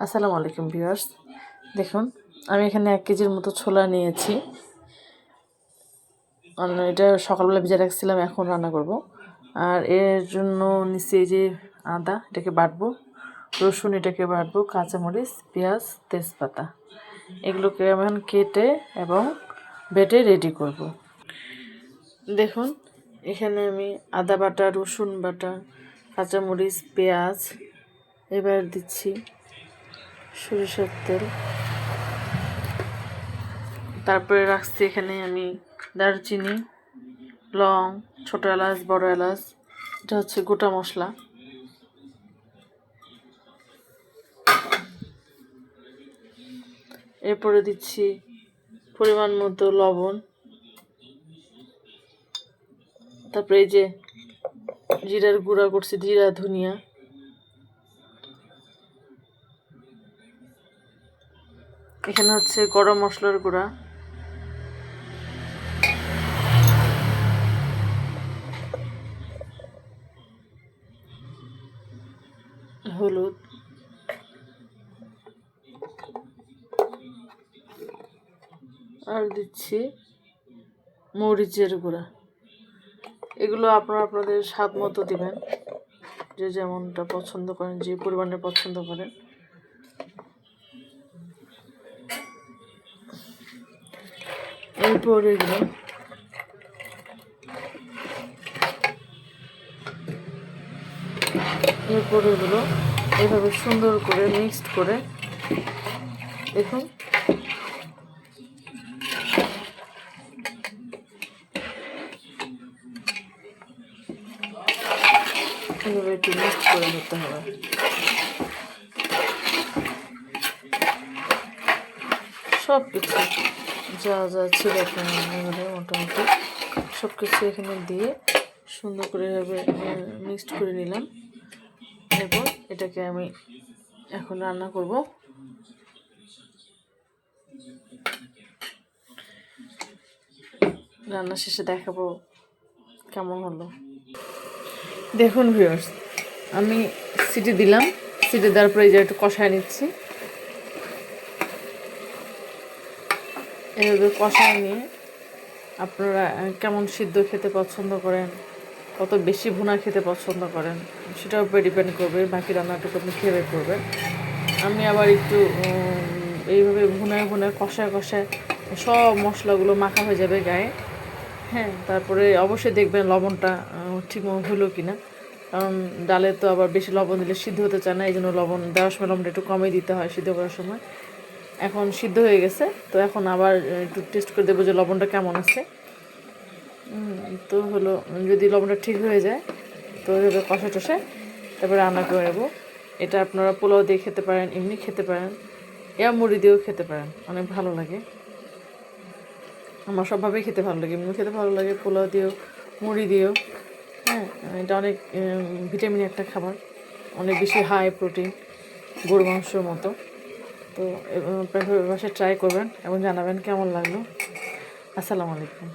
আসসালামু আলাইকুম ভিউয়ার্স, দেখুন আমি এখানে 1 কেজির মতো ছোলা নিয়েছি। এটা সকালবেলা ভিজে রাখছিলাম, এখন রান্না করব। আর এর জন্য নিচে এই যে আদা, এটাকে বাটবো, রসুন এটাকে বাটবো, কাঁচামরিচ, পেঁয়াজ, তেজপাতা এগুলোকে আমি এখন কেটে এবং বেটে রেডি করব। দেখুন এখানে আমি আদা বাটা, রসুন বাটা, কাঁচামরিচ, পেঁয়াজ, এবার দিচ্ছি সরিষার তেল, তারপরে রাখছি এখানে আমি দারচিনি, লং, ছোটো এলাচ, বড় এলাচ, এটা হচ্ছে গোটা মশলা। এরপরে দিচ্ছি পরিমাণ মতো লবণ, তারপরে এই যে জিরার গুঁড়া করছি, জিরা, ধনিয়া, এখানে হচ্ছে গরম মশলার গুঁড়া, হলুদ, আর দিচ্ছি মরিচের গুঁড়া। এগুলো আপনারা আপনাদের স্বাদ মতো দিবেন, যে যেমনটা পছন্দ করেন, যে পরিমাণে পছন্দ করেন। এরপর এগুলো এভাবে সুন্দর করে মিক্সড করে, দেখুন এভাবে একটু মিক্সড করে নিতে হবে। সব কিছু যা যা ছিল আপনার মোটামুটি সব কিছু এখানে দিয়ে সুন্দর করে এভাবে মিক্সড করে নিলাম। এরপর এটাকে আমি এখন রান্না করব। রান্না শেষে দেখাবো কেমন হলো। দেখুন ভিউয়ার্স, আমি সিটি দিলাম, সিটি দেওয়ার পরে এই যে একটু কষায় নিচ্ছি। এভাবে কষায় নিয়ে আপনারা কেমন সিদ্ধ খেতে পছন্দ করেন, কত বেশি ভুনা খেতে পছন্দ করেন, সেটার উপরে ডিপেন্ড করবে বাকি রান্নাটুকু আপনি খেয়ে করবেন। আমি আবার একটু এইভাবে ভুনায় কষায় সব মশলাগুলো মাখা হয়ে যাবে গায়ে। হ্যাঁ, তারপরে অবশ্যই দেখবেন লবণটা ঠিক হলো কি না, কারণ ডালে তো আবার বেশি লবণ দিলে সিদ্ধ হতে চায় না, এই জন্য লবণ দেওয়ার সময় লবণটা একটু কমই দিতে হয় সিদ্ধ করার সময়। এখন সিদ্ধ হয়ে গেছে, তো এখন আবার একটু টেস্ট করে দেবো যে লবণটা কেমন আছে। তো হলো, যদি লবণটা ঠিক হয়ে যায় তো ওইভাবে কষে তারপরে রান্না করে নেবো। এটা আপনারা পোলাও দিয়ে খেতে পারেন, এমনি খেতে পারেন, মুড়ি দিয়েও খেতে পারেন, অনেক ভালো লাগে। আমার সবভাবেই খেতে ভালো লাগে, এমনিও খেতে ভালো লাগে, পোলাও দিয়েও, মুড়ি দিয়েও। হ্যাঁ, এটা অনেক ভিটামিন একটা খাবার, অনেক বেশি হাই প্রোটিন, গরু মাংসের মতো। তো বাসায় ট্রাই করবেন এবং জানাবেন কেমন লাগলো। আসসালামু আলাইকুম।